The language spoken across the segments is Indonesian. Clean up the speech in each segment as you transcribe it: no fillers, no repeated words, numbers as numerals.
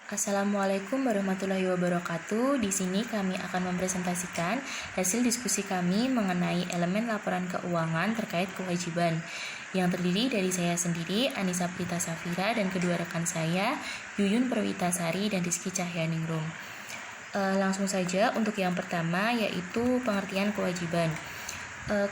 Assalamualaikum warahmatullahi wabarakatuh. Di sini kami akan mempresentasikan hasil diskusi kami mengenai elemen laporan keuangan terkait kewajiban yang terdiri dari saya sendiri, Anissa Prita Safira, dan kedua rekan saya, Yuyun Perwitasari dan Rizky Cahyaningrum. Langsung saja untuk yang pertama, yaitu pengertian kewajiban.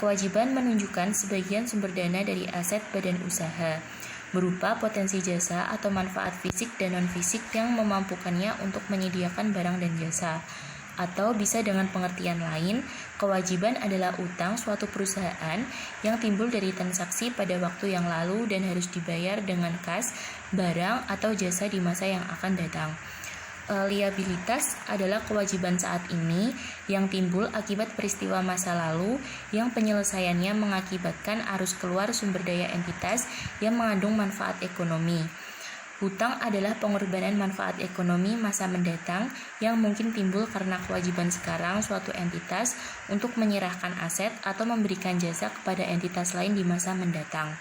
Kewajiban menunjukkan sebagian sumber dana dari aset badan usaha berupa potensi jasa atau manfaat fisik dan non-fisik yang memampukannya untuk menyediakan barang dan jasa. Atau bisa dengan pengertian lain, kewajiban adalah utang suatu perusahaan yang timbul dari transaksi pada waktu yang lalu dan harus dibayar dengan kas, barang, atau jasa di masa yang akan datang. Liabilitas adalah kewajiban saat ini yang timbul akibat peristiwa masa lalu yang penyelesaiannya mengakibatkan arus keluar sumber daya entitas yang mengandung manfaat ekonomi. Hutang adalah pengorbanan manfaat ekonomi masa mendatang yang mungkin timbul karena kewajiban sekarang suatu entitas untuk menyerahkan aset atau memberikan jasa kepada entitas lain di masa mendatang.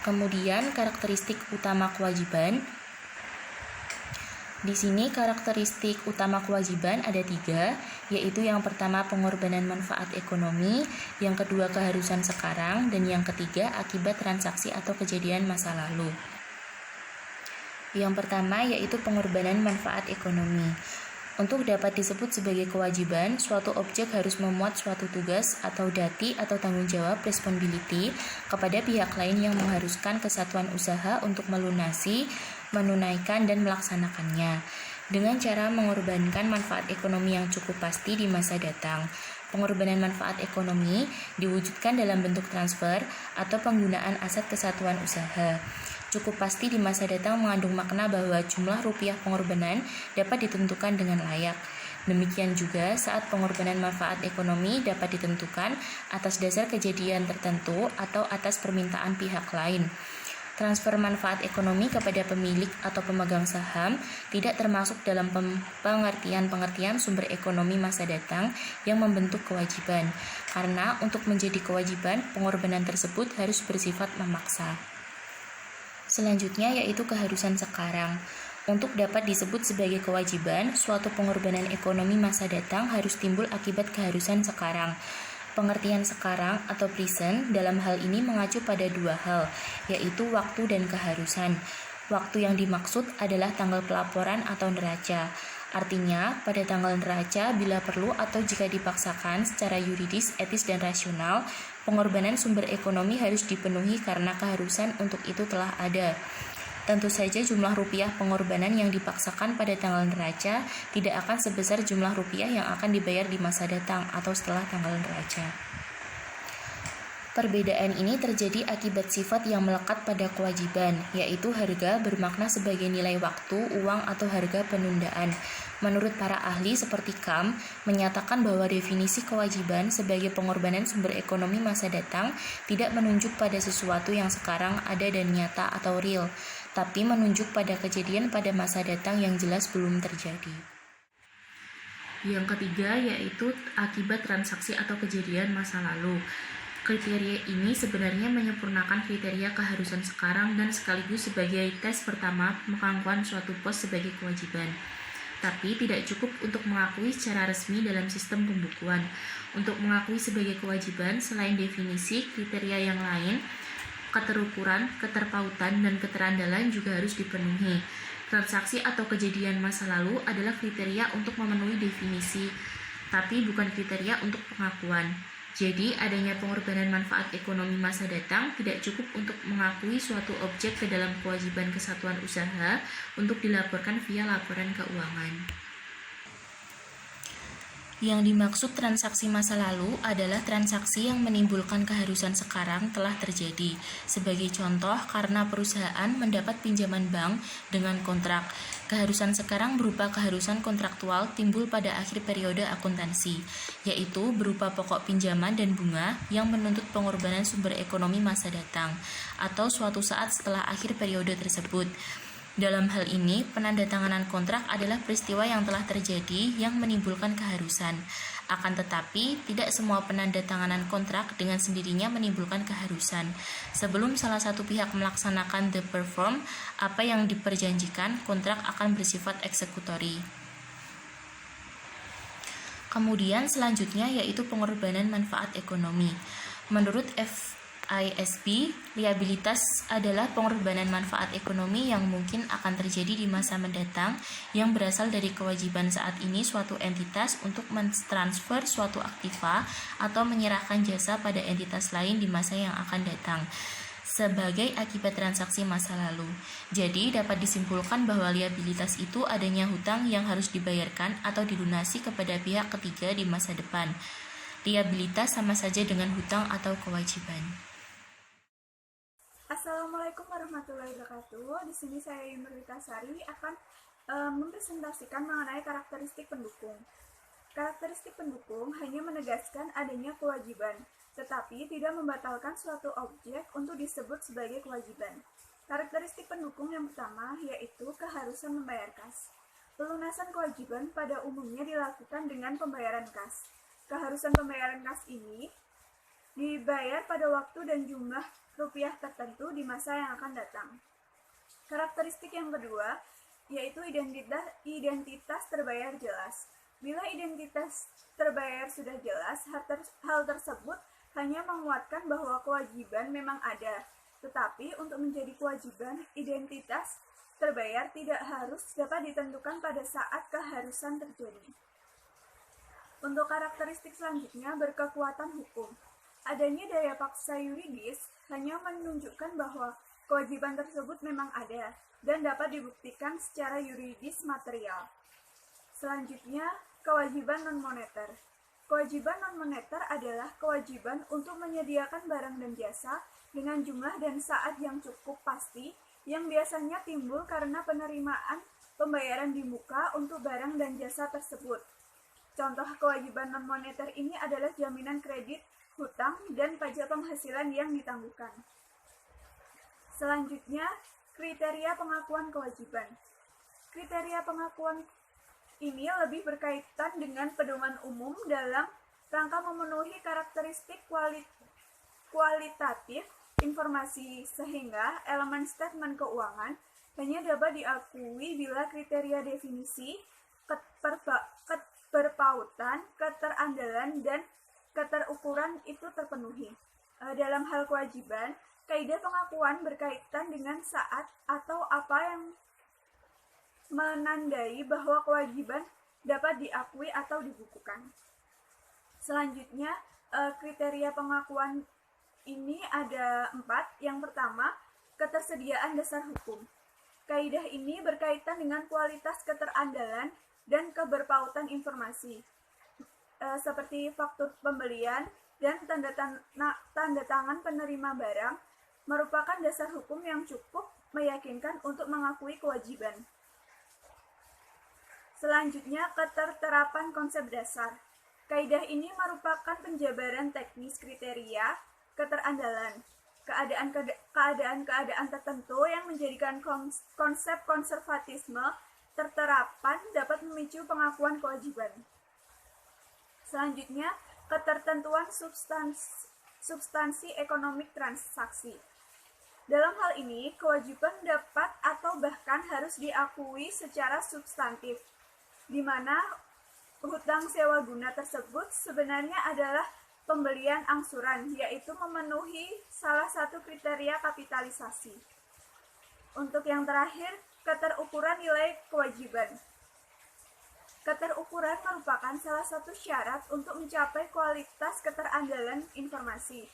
Kemudian karakteristik utama kewajiban. Di sini karakteristik utama kewajiban ada 3, yaitu yang pertama pengorbanan manfaat ekonomi, yang kedua keharusan sekarang, dan yang ketiga akibat transaksi atau kejadian masa lalu. Yang pertama yaitu pengorbanan manfaat ekonomi. Untuk dapat disebut sebagai kewajiban, suatu objek harus memuat suatu tugas atau dati atau tanggung jawab responsibility kepada pihak lain yang mengharuskan kesatuan usaha untuk melunasi, menunaikan, dan melaksanakannya dengan cara mengorbankan manfaat ekonomi yang cukup pasti di masa datang. Pengorbanan manfaat ekonomi diwujudkan dalam bentuk transfer atau penggunaan aset kesatuan usaha. Cukup pasti di masa datang mengandung makna bahwa jumlah rupiah pengorbanan dapat ditentukan dengan layak. Demikian juga saat pengorbanan manfaat ekonomi dapat ditentukan atas dasar kejadian tertentu atau atas permintaan pihak lain. Transfer manfaat ekonomi kepada pemilik atau pemegang saham tidak termasuk dalam pengertian sumber ekonomi masa datang yang membentuk kewajiban, karena untuk menjadi kewajiban, pengorbanan tersebut harus bersifat memaksa. Selanjutnya yaitu keharusan sekarang. Untuk dapat disebut sebagai kewajiban, suatu pengorbanan ekonomi masa datang harus timbul akibat keharusan sekarang. Pengertian sekarang atau present dalam hal ini mengacu pada 2 hal, yaitu waktu dan keharusan. Waktu yang dimaksud adalah tanggal pelaporan atau neraca. Artinya, pada tanggal neraca bila perlu atau jika dipaksakan secara yuridis, etis, dan rasional, pengorbanan sumber ekonomi harus dipenuhi karena keharusan untuk itu telah ada. Tentu saja jumlah rupiah pengorbanan yang dipaksakan pada tanggal neraca tidak akan sebesar jumlah rupiah yang akan dibayar di masa datang atau setelah tanggal neraca. Perbedaan ini terjadi akibat sifat yang melekat pada kewajiban, yaitu harga bermakna sebagai nilai waktu, uang, atau harga penundaan. Menurut para ahli seperti Kam, menyatakan bahwa definisi kewajiban sebagai pengorbanan sumber ekonomi masa datang tidak menunjuk pada sesuatu yang sekarang ada dan nyata atau real, tapi menunjuk pada kejadian pada masa datang yang jelas belum terjadi. Yang ketiga yaitu akibat transaksi atau kejadian masa lalu. Kriteria ini sebenarnya menyempurnakan kriteria keharusan sekarang dan sekaligus sebagai tes pertama pengakuan suatu pos sebagai kewajiban. Tapi tidak cukup untuk mengakui secara resmi dalam sistem pembukuan. Untuk mengakui sebagai kewajiban, selain definisi, kriteria yang lain, keterukuran, keterpautan, dan keterandalan juga harus dipenuhi. Transaksi atau kejadian masa lalu adalah kriteria untuk memenuhi definisi, tapi bukan kriteria untuk pengakuan. Jadi, adanya pengorbanan manfaat ekonomi masa datang tidak cukup untuk mengakui suatu objek ke dalam kewajiban kesatuan usaha untuk dilaporkan via laporan keuangan. Yang dimaksud transaksi masa lalu adalah transaksi yang menimbulkan keharusan sekarang telah terjadi. Sebagai contoh, karena perusahaan mendapat pinjaman bank dengan kontrak. Keharusan sekarang berupa keharusan kontraktual timbul pada akhir periode akuntansi, yaitu berupa pokok pinjaman dan bunga yang menuntut pengorbanan sumber ekonomi masa datang, atau suatu saat setelah akhir periode tersebut. Dalam hal ini, penandatanganan kontrak adalah peristiwa yang telah terjadi yang menimbulkan keharusan. Akan tetapi, tidak semua penandatanganan kontrak dengan sendirinya menimbulkan keharusan. Sebelum salah satu pihak melaksanakan the perform, apa yang diperjanjikan, kontrak akan bersifat eksekutori. Kemudian selanjutnya yaitu pengorbanan manfaat ekonomi. Menurut FISB, liabilitas adalah pengorbanan manfaat ekonomi yang mungkin akan terjadi di masa mendatang yang berasal dari kewajiban saat ini suatu entitas untuk mentransfer suatu aktiva atau menyerahkan jasa pada entitas lain di masa yang akan datang sebagai akibat transaksi masa lalu. Jadi, dapat disimpulkan bahwa liabilitas itu adanya hutang yang harus dibayarkan atau dilunasi kepada pihak ketiga di masa depan. Liabilitas sama saja dengan hutang atau kewajiban. Assalamualaikum warahmatullahi wabarakatuh. Di sini saya Yumrita Sari akan mempresentasikan mengenai karakteristik pendukung. Karakteristik pendukung hanya menegaskan adanya kewajiban, tetapi tidak membatalkan suatu objek untuk disebut sebagai kewajiban. Karakteristik pendukung yang pertama yaitu keharusan membayar kas. Pelunasan kewajiban pada umumnya dilakukan dengan pembayaran kas. Keharusan pembayaran kas ini dibayar pada waktu dan jumlah rupiah tertentu di masa yang akan datang. Karakteristik yang kedua yaitu identitas terbayar jelas. Bila identitas terbayar sudah jelas, hal tersebut hanya menguatkan bahwa kewajiban memang ada. Tetapi untuk menjadi kewajiban, identitas terbayar tidak harus dapat ditentukan pada saat keharusan terjadi. Untuk karakteristik selanjutnya, berkekuatan hukum. Adanya daya paksa yuridis hanya menunjukkan bahwa kewajiban tersebut memang ada dan dapat dibuktikan secara yuridis material. Selanjutnya, kewajiban non-moneter. Kewajiban non-moneter adalah kewajiban untuk menyediakan barang dan jasa dengan jumlah dan saat yang cukup pasti yang biasanya timbul karena penerimaan pembayaran di muka untuk barang dan jasa tersebut. Contoh kewajiban non-moneter ini adalah jaminan kredit, hutang, dan pajak penghasilan yang ditangguhkan. Selanjutnya, kriteria pengakuan kewajiban. Kriteria pengakuan ini lebih berkaitan dengan pedoman umum dalam rangka memenuhi karakteristik kualitatif informasi sehingga elemen statement keuangan hanya dapat diakui bila kriteria definisi, keberpautan, keterandalan, dan keterukuran itu terpenuhi. Dalam hal kewajiban, kaidah pengakuan berkaitan dengan saat atau apa yang menandai bahwa kewajiban dapat diakui atau dibukukan. Selanjutnya, kriteria pengakuan ini ada 4. Yang pertama, ketersediaan dasar hukum. Kaidah ini berkaitan dengan kualitas keterandalan dan keberpautan informasi, seperti faktur pembelian dan tanda tangan penerima barang merupakan dasar hukum yang cukup meyakinkan untuk mengakui kewajiban. Selanjutnya, keterterapan konsep dasar. Kaidah ini merupakan penjabaran teknis kriteria keterandalan, keadaan tertentu yang menjadikan konsep konservatisme terterapan dapat memicu pengakuan kewajiban. Selanjutnya, ketertentuan substansi ekonomik transaksi. Dalam hal ini, kewajiban dapat atau bahkan harus diakui secara substantif, di mana hutang sewa guna tersebut sebenarnya adalah pembelian angsuran, yaitu memenuhi salah satu kriteria kapitalisasi. Untuk yang terakhir, keterukuran nilai kewajiban. Keterukuran merupakan salah satu syarat untuk mencapai kualitas keterandalan informasi.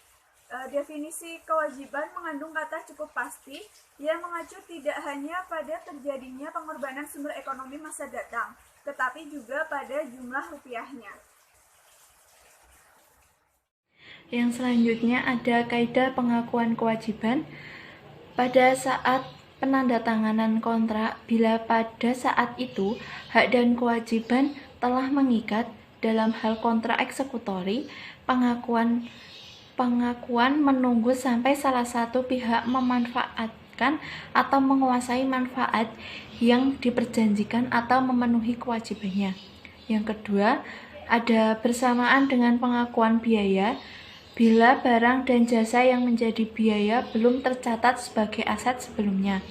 Definisi kewajiban mengandung kata cukup pasti yang mengacu tidak hanya pada terjadinya pengorbanan sumber ekonomi masa datang, tetapi juga pada jumlah rupiahnya. Yang selanjutnya ada kaidah pengakuan kewajiban. Pada saat penandatanganan kontrak, bila pada saat itu hak dan kewajiban telah mengikat dalam hal kontrak eksekutori, pengakuan menunggu sampai salah satu pihak memanfaatkan atau menguasai manfaat yang diperjanjikan atau memenuhi kewajibannya. Yang kedua, ada bersamaan dengan pengakuan biaya bila barang dan jasa yang menjadi biaya belum tercatat sebagai aset sebelumnya.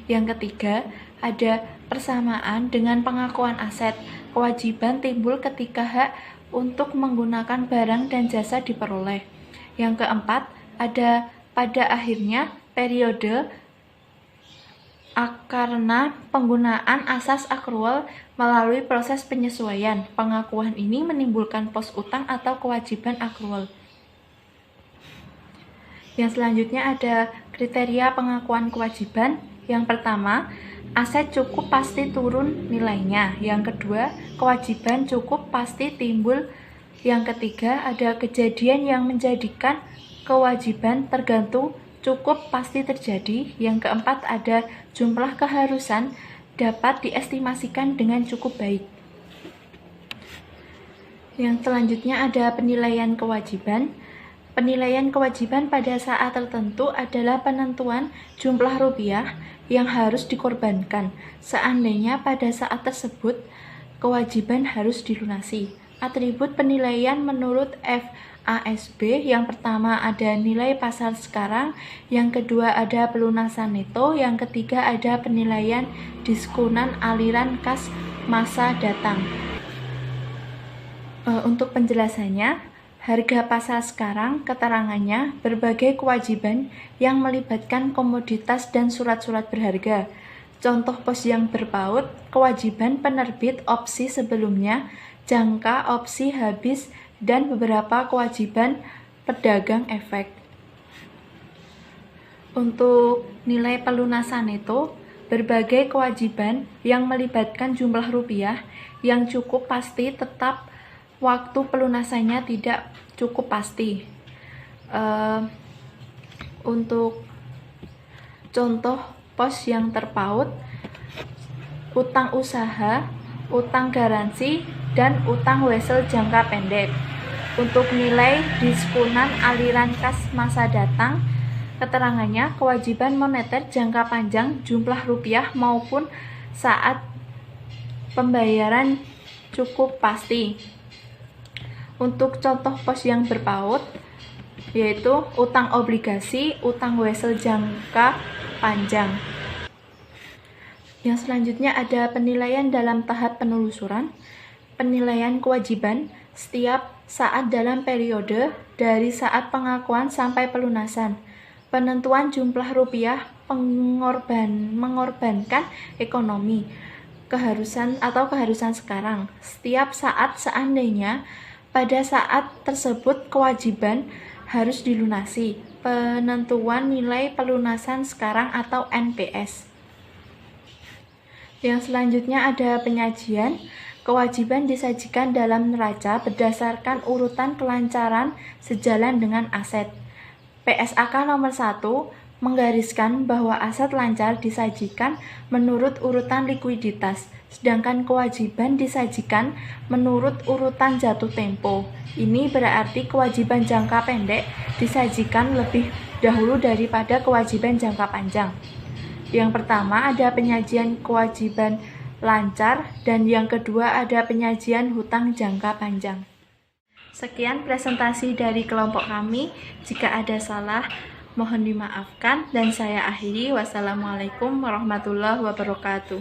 Yang ketiga, ada persamaan dengan pengakuan aset. Kewajiban timbul ketika hak untuk menggunakan barang dan jasa diperoleh. Yang keempat, ada pada akhirnya periode karena penggunaan asas akrual melalui proses penyesuaian. Pengakuan ini menimbulkan pos utang atau kewajiban akrual. Yang selanjutnya ada kriteria pengakuan kewajiban. Yang pertama, aset cukup pasti turun nilainya. Yang kedua, kewajiban cukup pasti timbul. Yang ketiga, ada kejadian yang menjadikan kewajiban tergantung cukup pasti terjadi. Yang keempat, ada jumlah keharusan dapat diestimasikan dengan cukup baik. Yang selanjutnya ada penilaian kewajiban. Penilaian kewajiban pada saat tertentu adalah penentuan jumlah rupiah yang harus dikorbankan seandainya pada saat tersebut kewajiban harus dilunasi. Atribut penilaian menurut FASB, yang pertama ada nilai pasar sekarang, yang kedua ada pelunasan neto, yang ketiga ada penilaian diskonan aliran kas masa datang. Untuk penjelasannya, harga pasar sekarang keterangannya berbagai kewajiban yang melibatkan komoditas dan surat-surat berharga. Contoh pos yang berpaut, kewajiban penerbit opsi sebelumnya, jangka opsi habis, dan beberapa kewajiban pedagang efek. Untuk nilai pelunasan neto, berbagai kewajiban yang melibatkan jumlah rupiah yang cukup pasti tetap waktu pelunasannya tidak cukup pasti. Untuk contoh pos yang terpaut, utang usaha, utang garansi, dan utang wesel jangka pendek. Untuk nilai diskonan aliran kas masa datang, keterangannya kewajiban moneter jangka panjang jumlah rupiah maupun saat pembayaran cukup pasti. Untuk contoh pos yang berpaut, yaitu utang obligasi, utang wesel jangka panjang. Yang selanjutnya ada penilaian dalam tahap penelusuran. Penilaian kewajiban setiap saat dalam periode dari saat pengakuan sampai pelunasan. Penentuan jumlah rupiah mengorbankan ekonomi, keharusan sekarang. Setiap saat seandainya pada saat tersebut kewajiban harus dilunasi. Penentuan nilai pelunasan sekarang atau NPS. Yang selanjutnya ada penyajian. Kewajiban disajikan dalam neraca berdasarkan urutan kelancaran sejalan dengan aset. PSAK nomor 1 menggariskan bahwa aset lancar disajikan menurut urutan likuiditas, sedangkan kewajiban disajikan menurut urutan jatuh tempo. Ini berarti kewajiban jangka pendek disajikan lebih dahulu daripada kewajiban jangka panjang. Yang pertama ada penyajian kewajiban lancar, dan yang kedua ada penyajian hutang jangka panjang. Sekian presentasi dari kelompok kami. Jika ada salah, mohon dimaafkan, dan saya akhiri. Wassalamualaikum warahmatullahi wabarakatuh.